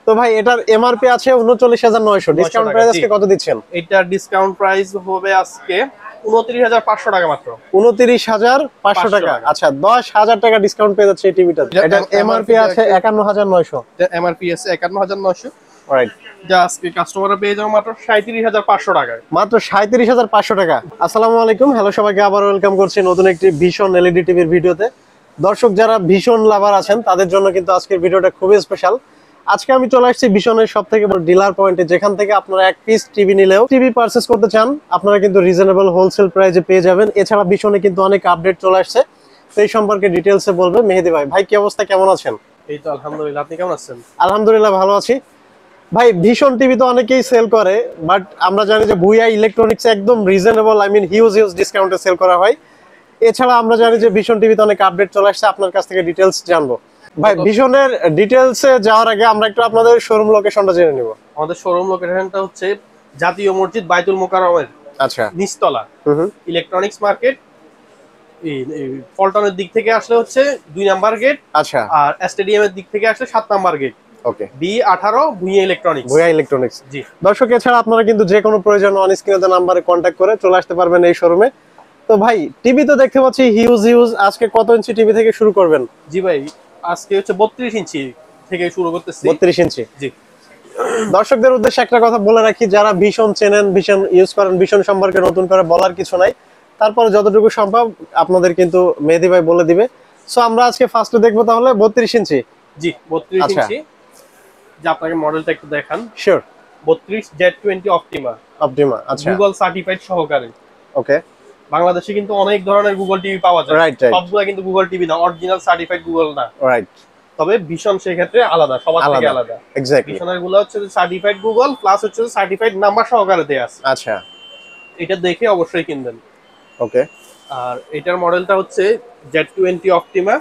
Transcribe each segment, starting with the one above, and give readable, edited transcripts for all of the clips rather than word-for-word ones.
তো ভাই এটার এমআরপি আছে ৩৯৯০০, ডিসকাউন্ট প্রাইস আজকে কত দিচ্ছেন? এটার ডিসকাউন্ট প্রাইস হবে আজকে ২৯,৫০০ টাকা মাত্র। ২৯,৫০০ টাকা। আচ্ছা ১০,০০০ টাকা ডিসকাউন্ট পেয়ে যাচ্ছে এই টিভিটা। এটার এমআরপি আছে ৫১৯৯০০। এমআরপি আছে ৫১৯০০। রাইট। যা আজকে কাস্টমাররা পেয়ে যাবে মাত্র ৩৭,৫০০ টাকায়। মাত্র ৩৭,৫০০ টাকা। আসসালামু আলাইকুম, হ্যালো সবাইকে, আবার ওয়েলকাম করছি নতুন একটি ভীষণ এলইডি টিভির ভিডিওতে। দর্শক যারা ভীষণ লাভার আছেন তাদের জন্য কিন্তু আজকের ভিডিওটা খুবই স্পেশাল। আজকে আমি চলে আসছি ভীষণের সবথেকে বড় ডিলার পয়েন্টে, যেখান থেকে আপনারা এক পিস টিভি নিলেও টিভি পারচেজ করতে চান আপনারা কিন্তু রিজনেবল হোলসেল প্রাইসে পেয়ে যাবেন। এছাড়া ভীষণে কিন্তু অনেক আপডেট চলে আসছে, সেই সম্পর্কে ডিটেইলসে বলবে মেহেদি ভাই। ভাই কি অবস্থা, কেমন আছেন? এই তো আলহামদুলিল্লাহ, আপনি কেমন আছেন? আলহামদুলিল্লাহ ভালো আছি। ভাই ভীষণ টিভি তো অনেকেই সেল করে, বাট আমরা জানি যে ভুইয়া ইলেকট্রনিক্স একদম রিজনেবল, হিউজ ডিসকাউন্টে সেল করা হয়। এছাড়া আমরা জানি যে ভীষণ টিভিতে অনেক আপডেট চলে আসছে, আপনার কাছ থেকে ডিটেইলস জানবো। ভাই ভীষণের ডিটেইলসে যাওয়ার আগে আমরা একটু আপনাদের শোরুম লোকেশনটা জেনে নিব। আমাদের শোরুম লোকেশনটা হচ্ছে জাতীয় মসজিদ বাইতুল মোকাররমের আচ্ছা নিচতলা ইলেকট্রনিক্স মার্কেট। পল্টনের দিক থেকে আসলে হচ্ছে ২ নাম্বার গেট। আচ্ছা। আর স্টেডিয়ামের দিক থেকে আসলে ৭ number gate. Okay. B18 Bhuiya electronics. Bhuiya electronics. জি দর্শক, এছাড়া আপনারা কিন্তু যে কোনো প্রয়োজন অন স্ক্রিনে নাম্বারে কন্ট্যাক্ট করে চলে আসতে পারবেন এই শোরুমে। তো ভাই টিভি তো দেখতে পাচ্ছি হিউজ, আজকে কত ইঞ্চি টিভি থেকে শুরু করবেন? জি ভাই, আজকে হচ্ছে ৩২ ইঞ্চি থেকে শুরু করতেছি। ৩২ ইঞ্চি। জি। দর্শকদের উদ্দেশ্যে একটা কথা বলে রাখি, যারা ভীষণ চেনেন, ভীষণ ইউজ করেন, ভীষণ সম্পর্কে নতুন করে বলার কিছু নাই, তারপরে যতটুকু সম্ভব আপনাদের কিন্তু মেহেদি ভাই বলে দিবে। সো আমরা আজকে ফার্স্টে দেখবো তাহলে ৩২ ইঞ্চি। জি ৩২ ইঞ্চি। যে আপনাকে মডেলটা একটু দেখান। শিওর। 32 Z20 Optima. অপটিমা, আচ্ছা। গুগল সার্টিফাইড সহকারে। ওকে। বাংলাদেশে কিন্তু অনেক ধরনের গুগল টিভি পাওয়া যায়। রাইট। সবগুলো কিন্তু গুগল টিভি না, অরিজিনাল সার্টিফাইড গুগল না। রাইট। তবে ভীষণ সেই ক্ষেত্রে আলাদা, সবার থেকে আলাদা। এক্স্যাক্টলি। ভীষণের গুলো হচ্ছে সার্টিফাইড গুগল প্লাস হচ্ছে সার্টিফাইড নাম্বার সহকারে দেয়া আছে। আচ্ছা। এটা দেখে অবশ্যই কিনবেন। ওকে। আর এটার মডেলটা হচ্ছে Z20 অপটিমা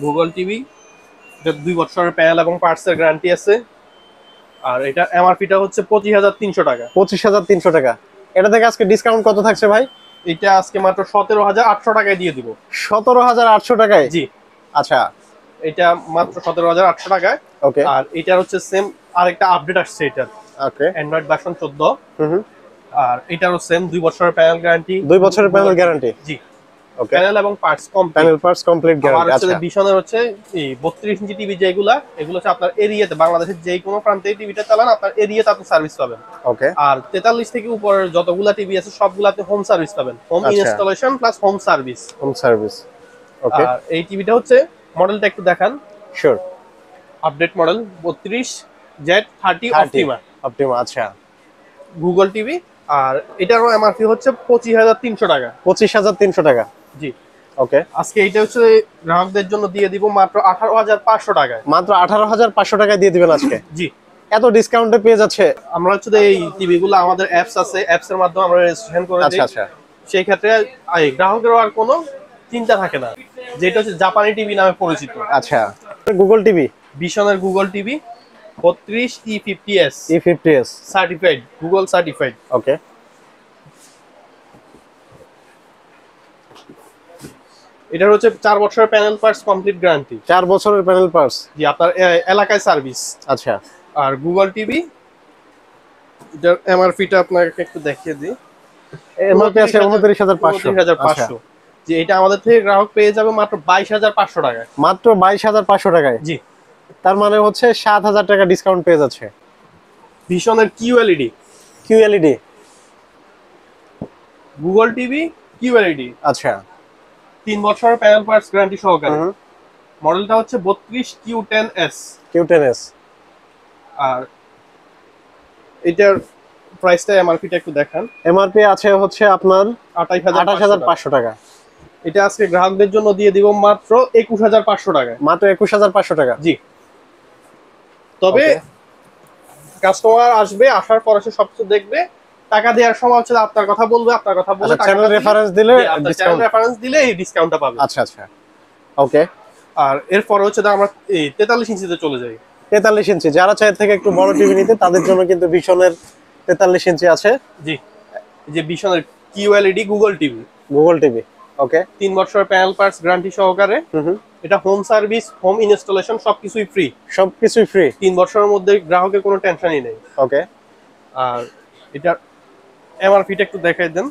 গুগল টিভি। এটা 2 বছরের প্যানেল এবং পার্টসের গ্যারান্টি আছে। আর এটা এমআরপিটা হচ্ছে 25,300 টাকা। 25,300 টাকা। এটা থেকে আজকে ডিসকাউন্ট কত থাকছে ভাই? এটা আজকে মাত্র 17,800 টাকায় দিয়ে দিব। 17,800 টাকায়? জি। আচ্ছা। এটা মাত্র 17,800 টাকায়। ওকে। আর এটার হচ্ছে সেম আরেকটা আপডেট আসছে এটার। ওকে। Android version 14। আর এটারও সেম 2 বছরের প্যানেল গ্যারান্টি। 2 বছরের প্যানেল গ্যারান্টি। জি। ওকে। প্যানেল এবং parts complete. Panel parts complete guarantee. আচ্ছা। আর ভীষণের হচ্ছে এই 32 ইঞ্চি টিভি এগুলো হচ্ছে আপনার এরিয়াতে, বাংলাদেশের যে কোনো প্রান্তে টিভিটা চালান আপনার এরিয়াতে আপনি সার্ভিস পাবেন। ওকে। আর 43 থেকে উপরের যতগুলা টিভি আছে সবগুলাতে হোম সার্ভিস পাবেন। Home installation plus home service. Home service. Okay. আর এই টিভিটা হচ্ছে মডেলটা একটু দেখান। Sure. Update model 32 Z30 Optima. Optima, আচ্ছা। Google TV. আর এটারও এমআরপি হচ্ছে 25,300 টাকা। 25,300 টাকা। জি। ওকে। আজকে এটা হচ্ছে গ্রাহকদের জন্য দিয়ে দিব মাত্র 18,500 টাকায়। মাত্র 18,500 টাকায় দিয়ে দিবেন আজকে? জি। এত ডিসকাউন্টে পেয়ে যাচ্ছে। আমরা হচ্ছে এই টিভি গুলো আমাদের অ্যাপস আছে, অ্যাপস এর মাধ্যমে আমরা রেজিস্ট্রেশন করে দিই। আচ্ছা। সেই ক্ষেত্রে গ্রাহকেরও আর কোনো চিন্তা থাকে না, যেটা হচ্ছে জাপানি টিভি নামে পরিচিত। আচ্ছা। Google TV. ভীষণের Google TV 32 E50s। E50s certified, Google certified. Okay. এটার হচ্ছে 4 বছরের প্যানেল পার্টস কমপ্লিট গ্যারান্টি। 4 বছরের প্যানেল পার্টস। জি, আপনার এলাকায় সার্ভিস। আচ্ছা। আর গুগল টিভি এটার এমআরপিটা আপনাকে একটু দেখিয়ে দিই। এমআরপি আছে 29,500। 29,500। যে এটা আমাদের থেকে গ্রাহক পেয়ে যাবে মাত্র 22,500 টাকায়। মাত্র 22,500 টাকায়? জি। তার মানে হচ্ছে 7,000 টাকা ডিসকাউন্ট পেয়ে যাচ্ছে। ভীষণের QLED. QLED. Google TV QLED. আচ্ছা। 3 বছরের প্যানেল পার্টস গ্যারান্টি সহকারে। মডেলটা হচ্ছে 32 Q10s। Q10s। আর এটার প্রাইসটা এমআরপিটা একটু দেখান। এমআরপি আছে হচ্ছে আপনার 28,500 টাকা। এটা আজকে গ্রাহকদের জন্য দিয়ে দিব মাত্র 21,500 টাকায়। মাত্র 21,500 টাকা। জি। তবে কাস্টমার আসবে, আসার পর সে সবকিছু দেখবে, টাকা দেওয়ার সময় হচ্ছে আপনার কথা বলবে, আপনার কথা বলে চ্যানেল রেফারেন্স দিলে এই ডিসকাউন্টটা পাবে। আচ্ছা। ওকে। আর এরপর হচ্ছে আমরা এই 43 ইঞ্চিতে চলে যাই। 43 ইঞ্চি যারা চায় থেকে একটু বড় টিভি নিতে তাদের জন্য কিন্তু ভীষণের 43 ইঞ্চি আছে। জি। যে ভীষণের QLED Google TV. Google TV okay 3 বছর প্যানেল পার্টস গ্যারান্টি সহকারে। এটা হোম সার্ভিস, হোম ইনস্টলেশন সবকিছুই ফ্রি। সবকিছুই ফ্রি। 3 বছরের মধ্যে গ্রাহকের কোনো টেনশনই নেই। ওকে। আর এটা এমআরপিটা একটু দেখাই দেন।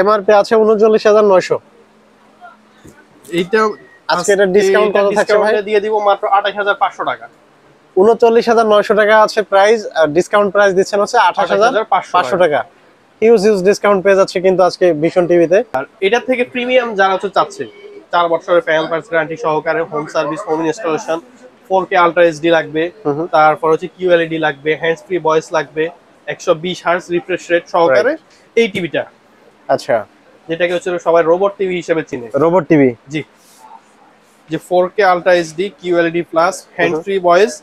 এমআরপি আছে ৩৯,৯০০। এইটা আজকে এটা ডিসকাউন্ট কত থাকছে ভাই? ডিসকাউন্টে দিয়ে দিব মাত্র ২৮,৫০০ টাকা। ৩৯,৯০০ টাকা আছে প্রাইস, আর ডিসকাউন্ট প্রাইস দিচ্ছেন হচ্ছে ২৮,৫০০ টাকা। হিউজ ডিসকাউন্ট পেয়ে যাচ্ছে কিন্তু আজকে ভিশন টিভিতে। আর এটা থেকে প্রিমিয়াম যারা হচ্ছে চাচ্ছে 4 বছরের প্যানেল পার্টস গ্যারান্টি সহকারে, home service, home installation, 4K ultra HD লাগবে, তারপর হচ্ছে QLED লাগবে, হ্যান্ডস ফ্রি ভয়েস লাগবে, 120 হার্টজ রিফ্রেশ রেট সহকারে এই টিভিটা। আচ্ছা, যেটাকে হচ্ছে সবাই রোবট টিভি হিসেবে চিনে। Robot TV. জি, যে 4K ultra HD, QLED plus, hands free voice,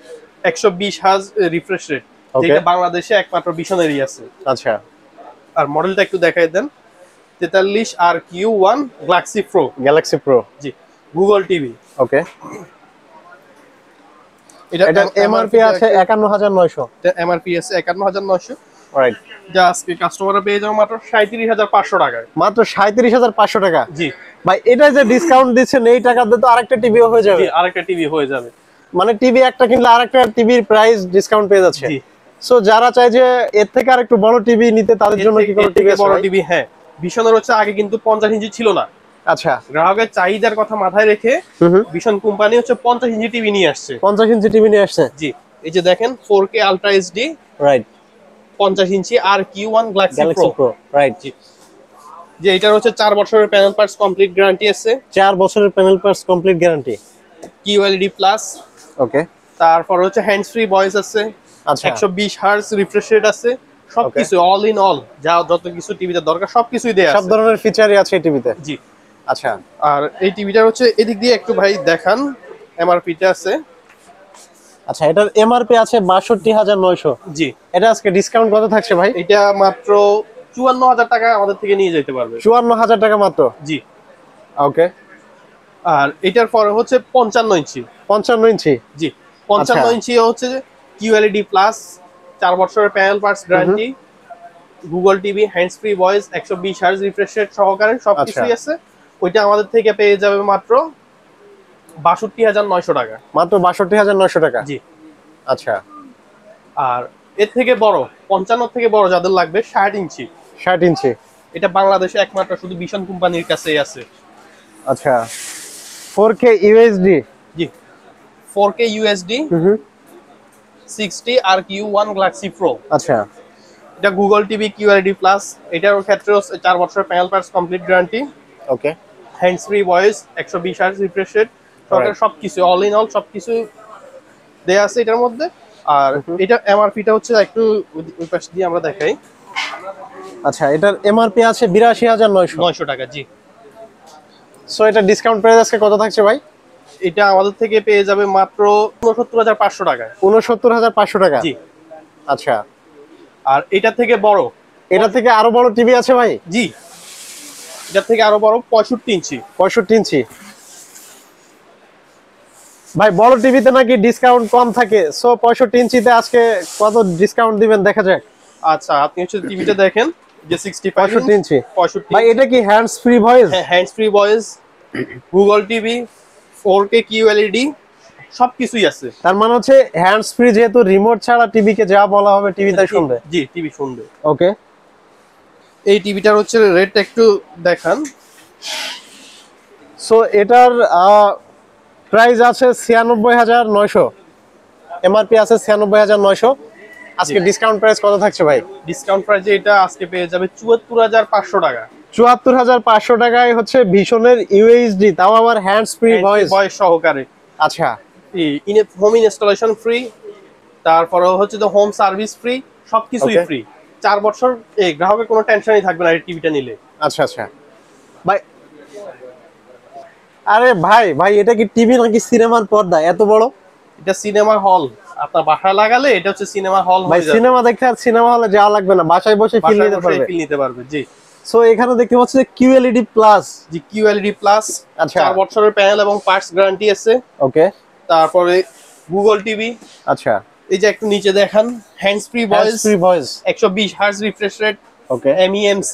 120 hertz refresh rate, যেটা বাংলাদেশে একমাত্র ভিশনেরই আছে। আচ্ছা, আর মডেলটা একটু দেখাই দেন। 43RQ1 galaxy pro. Galaxy pro. জি, গুগল টিভি। ওকে। এটা এমআরপি আছে ৫১,৯০০। এটা এমআরপি আছে ৫১,৯০০। রাইট। যা আজকে কাস্টমাররা পেয়ে যাবে মাত্র ৩৭,৫০০ টাকায়। মাত্র ৩৭,৫০০ টাকা। জি ভাই, এটা যে ডিসকাউন্ট দিচ্ছেন এই টাকাতে তো আরেকটা টিভিও হয়ে যাবে। জি, আরেকটা টিভি হয়ে যাবে। মানে টিভি একটা কিনলে আরেকটা টিভির প্রাইস ডিসকাউন্ট পেয়ে যাচ্ছে। জি। সো যারা চায় যে এর থেকে আরেকটু বড় টিভি নিতে, তাদের জন্য কি কোনো টিভি আছে? বড় টিভি, হ্যাঁ। ভিশনের হচ্ছে আগে কিন্তু 50 ইঞ্চি ছিল না। আচ্ছা। গ্রাহকের চাহিদার কথা মাথায় রেখে ভিশন কোম্পানি হচ্ছে 50 ইঞ্চি টিভি নিয়ে আসছে। 50 ইঞ্চি টিভি নিয়ে আসছে। জি, এই যে দেখেন 4K আলট্রা এইচডি, রাইট, 50 ইঞ্চি RQ1 গ্যালাক্সি প্রো। রাইট। জি, যে এটার হচ্ছে 4 বছরের প্যানেল পার্টস কমপ্লিট গ্যারান্টি আছে। 4 বছরের panel parts complete guarantee. QLED plus. Okay. তারপর হচ্ছে হ্যান্ডস ফ্রি ভয়েস আছে। আচ্ছা। 120 হার্টজ রিফ্রেশ রেট আছে। সবকিছু অল ইন অল, যা যত কিছু টিভিতে দরকার সবকিছুই দেয়া আছে। সব ধরনের ফিচারই আছে এই টিভিতে। জি। আচ্ছা। আর এই টিভিটা হচ্ছে এদিক দিয়ে একটু ভাই দেখান, এমআরপিটা আছে। আচ্ছা, এটার এমআরপি আছে ৬২,৯০০। জি। এটা আজকে ডিসকাউন্ট কত থাকছে ভাই? এটা মাত্র ৫৪,০০০ টাকা আমাদের থেকে নিয়ে যেতে পারবে। ৫৪,০০০ টাকা মাত্র। জি। ওকে। আর এটার পরে হচ্ছে 55 ইঞ্চি। 55 ইঞ্চি। জি, 55 ইঞ্চি হচ্ছে QLED প্লাস, 4 বছরের panel parts guarantee, Google TV, hands free voice, 120 hertz refresh rate সহকারে সবকিছুই আছে। ওইটা আমাদের থেকে পেয়ে যাবে মাত্র ৬২,৯০০ টাকা। মাত্র ৬২,৯০০ টাকা। জি। আচ্ছা। আর এর থেকে বড় 55 থেকে বড় যাদের লাগবে 60 ইঞ্চি। 60 ইঞ্চি। এটা বাংলাদেশে একমাত্র শুধু ভিশন কোম্পানির কাছেই আছে। আচ্ছা। 4K USD. জি, 4K USD 60 RQ1 galaxy pro. আচ্ছা। এটা গুগল টিভি, QLED প্লাস। এটার ক্ষেত্রেও 4 বছরের panel parts complete guarantee. Okay. Hands free voice, 120 hertz refresh rate সরকার, সবকিছু অল ইন অল সবকিছু দেয়া আছে এটার মধ্যে। আর এটা এমআরপিটা হচ্ছে একটু ওই পাশ দিয়ে আমরা দেখাই। আচ্ছা, এটার এমআরপি আছে ৮২,৯০০ টাকা। জি। সো এটা ডিসকাউন্ট প্রাইস আজকে কত থাকছে ভাই? এটা আমাদের থেকে পেয়ে যাবে মাত্র ৬৯,৫০০ টাকায়। ৬৯,৫০০ টাকা। জি। আচ্ছা। আর এটা থেকে বড়, এটা থেকে আরো বড় টিভি আছে ভাই? জি, এটা থেকে আরো বড় 65 ইঞ্চি। 65 ইঞ্চি। ভাই, বড় টিভিতে নাকি ডিসকাউন্ট কম থাকে, সো 65 ইঞ্চিতে আজকে কত ডিসকাউন্ট দিবেন দেখা যাক। আচ্ছা, আপনি হচ্ছে টিভিটা দেখেন যে 65 ইঞ্চি। 65 ভাই, এটা কি হ্যান্ডস ফ্রি ভয়েস? হ্যাঁ, hands free voice, Google TV, 4K QLED সবকিছুই আছে। তার মানে হচ্ছে হ্যান্ডস ফ্রি, যেহেতু রিমোট ছাড়া টিভিকে যা বলা হবে টিভিতে শুনবে। জি, টিভি শুনবে। ওকে। এই টিভিটার হচ্ছে রেটটা একটু দেখান। সো এটার প্রাইস আছে ৯৬,৯০০। এমআরপি আছে ৯৬,৯০০। আজকে ডিসকাউন্ট প্রাইস কত থাকছে ভাই? ডিসকাউন্ট প্রাইসে এটা আজকে পেয়ে যাবে ৭৪,৫০০ টাকা। ৭৪,৫০০ টাকায় হচ্ছে ভিশনের ইউএসডি, তাও আবার হ্যান্ডস ফ্রি ভয়েস সহকারে। আচ্ছা। হোম ইনস্টলেশন ফ্রি, তারপরে হচ্ছে তো হোম সার্ভিস ফ্রি, সবকিছুই ফ্রি। 4 বছর এই গ্রাহকের কোনো টেনশনই থাকবে না এই টিভিটা নিলে। আচ্ছা আচ্ছা ভাই। আরে ভাই এটা কি টিভি নাকি সিনেমার পর্দা এত বড়? এটা সিনেমা হল, আপনার বাসায় লাগালে এটা হচ্ছে সিনেমা হল ভাই। সিনেমা দেখতে আর সিনেমা হলে যাওয়া লাগবে না, বাসায় বসে ফিল নিতে পারবে। জি। সো এখানে দেখতে পাচ্ছি QLED প্লাস। জি, QLED প্লাস। আচ্ছা। 4 বছরের প্যানেল এবং পার্টস গ্যারান্টি আছে। ওকে। তারপরে গুগল টিভি। আচ্ছা। এই যে একটু নিচে দেখান, hands free voice, 120 hertz refresh rate, okay, MEMC,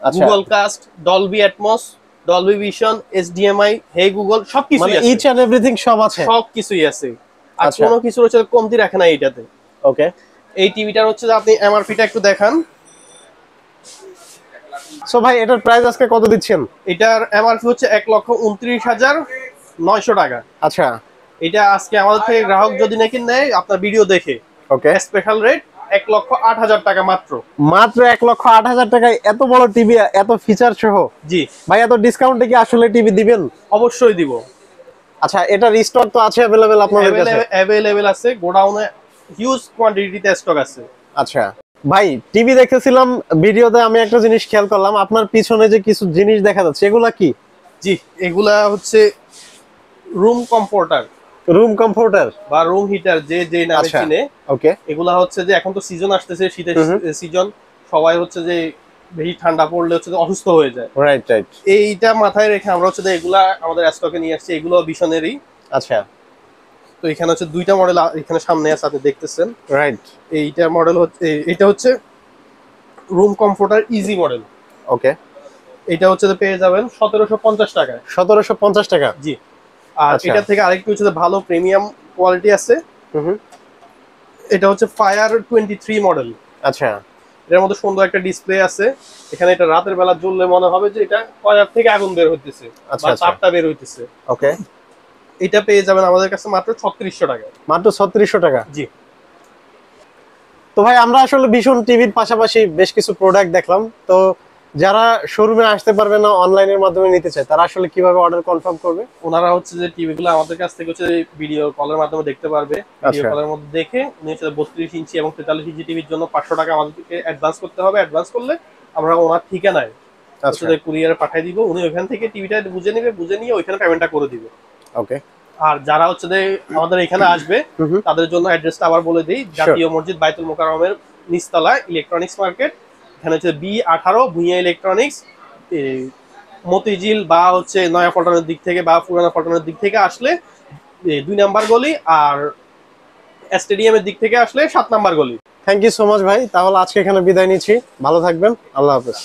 আচ্ছা, Google cast, Dolby Atmos, Dolby vision, HDMI, hey Google সবকিছু মানে আছে, ইচ এন্ড এভরিথিং সব আছে। সবকিছুই আছে। আর আচ্ছা। কোনো কিছু হচ্ছে কমতি রাখে না এইটাতে। ওকে। এই টিভিটার হচ্ছে যে আপনি এমআরপিটা একটু দেখান। সো ভাই এটার প্রাইস আজকে কত দিচ্ছেন? এটার এমআরপি হচ্ছে 1,29,900 টাকা। আচ্ছা। এটা আজকে আমাদের থেকে গ্রাহক যদি নাকি নেয় আপনার ভিডিও দেখে, ওকে। স্পেশাল রেট 1,08,000 টাকা মাত্র। মাত্র 1,08,000 টাকায় এত বড় টিভি, এত ফিচার সহ। জি ভাই এত ডিসকাউন্টে কি আসলে টিভি দিবেন? অবশ্যই দিব। আচ্ছা, এটার স্টক তো আছে अवेलेबल আপনাদের কাছে? অ্যাভেলেবেল আছে, গোডাউনে হিউজ কোয়ান্টিটিতে স্টক আছে। আচ্ছা ভাই, টিভি দেখতেছিলাম ভিডিওতে, আমি একটা জিনিস খেয়াল করলাম, আপনার পিছনে যে কিছু জিনিস দেখা যাচ্ছে এগুলা কি? জি, এগুলা হচ্ছে রুম কমফোর্টার রুম কমফোর্টার বা রুম হিটার, যে যে নামে আচ্ছা। চিনে। ওকে। এগুলা হচ্ছে যে এখন তো সিজন আসতেছে, শীতের সিজন, সবাই হচ্ছে যে বেশি ঠান্ডা পড়লে হচ্ছে যে অসুস্থ হয়ে যায়। Right right. এইটা মাথায় রেখে আমরা হচ্ছে যে এগুলা আমাদের স্টকে নিয়ে আসছি। এগুলো ভীষণেরই। আচ্ছা। তো এখানে হচ্ছে দুইটা মডেল এখানে সামনে আছে, আপনি দেখতেছেন। রাইট। এইটা মডেল হচ্ছে, এটা হচ্ছে রুম কমফোর্টার ইজি মডেল। ওকে। এটা হচ্ছে যে পেয়ে যাবেন 1750 টাকায়। 1750 টাকা। জি। আর আচ্ছা। এটা থেকে আরেকটু হচ্ছে যে ভালো প্রিমিয়াম কোয়ালিটি আছে। হুম। এটা হচ্ছে ফায়ার 23 মডেল। আচ্ছা। এটার মধ্যে সুন্দর একটা ডিসপ্লে আছে। এখানে এটা রাতের বেলা জ্বললে মনে হবে যে এটা কয়লার থেকে আগুন বের হইতেছে আচ্ছা বা আচ্ছা। তাপটা বের হইতেছে। ওকে। এটা পেয়ে যাবেন আমাদের কাছে মাত্র 3600 টাকায়। মাত্র 3600 টাকা। জি। তো ভাই আমরা আসলে ভীষণ টিভির পাশাপাশি বেশ কিছু প্রোডাক্ট দেখলাম, তো যারা শোরুমে আসতে পারবে না, অনলাইনের মাধ্যমে নিতে চায়, তারা আসলে কিভাবে অর্ডার কনফার্ম করবে? ওনারা হচ্ছে যে টিভি গুলো আমাদের কাছ থেকে হচ্ছে ভিডিও কলের মাধ্যমে দেখতে পারবে। ভিডিও আচ্ছা। কলের মধ্যে দেখে উনি হচ্ছে 32 ইঞ্চি এবং 43 ইঞ্চি টিভির জন্য 500 টাকা আমাদেরকে অ্যাডভান্স করতে হবে। অ্যাডভান্স করলে আমরা ওনার ঠিকানায় হচ্ছে আচ্ছা। যে কুরিয়ারে পাঠিয়ে দিব। উনি ওইখান থেকে টিভিটা বুঝে নেবে, বুঝে নিয়ে ওইখানে পেমেন্টটা করে দিবে। ওকে। আর যারা হচ্ছে যে আমাদের এখানে আসবে তাদের জন্য অ্যাড্রেসটা আবার বলে দিই। জাতীয় মসজিদ বাইতুল মোকাররমের নিচতলায় ইলেকট্রনিক্স মার্কেট। এখানে হচ্ছে B18 ভুঁইয়া ইলেকট্রনিক্স। মতিঝিল বা হচ্ছে নয়া পল্টনের দিক থেকে বা পুরানা পল্টনের দিক থেকে আসলে 2 নাম্বার গলি, আর স্টেডিয়ামের দিক থেকে আসলে 7 নাম্বার গলি। থ্যাংক ইউ সো মাচ ভাই, তাহলে আজকে এখানে বিদায় নিচ্ছি। ভালো থাকবেন, আল্লাহ হাফেজ।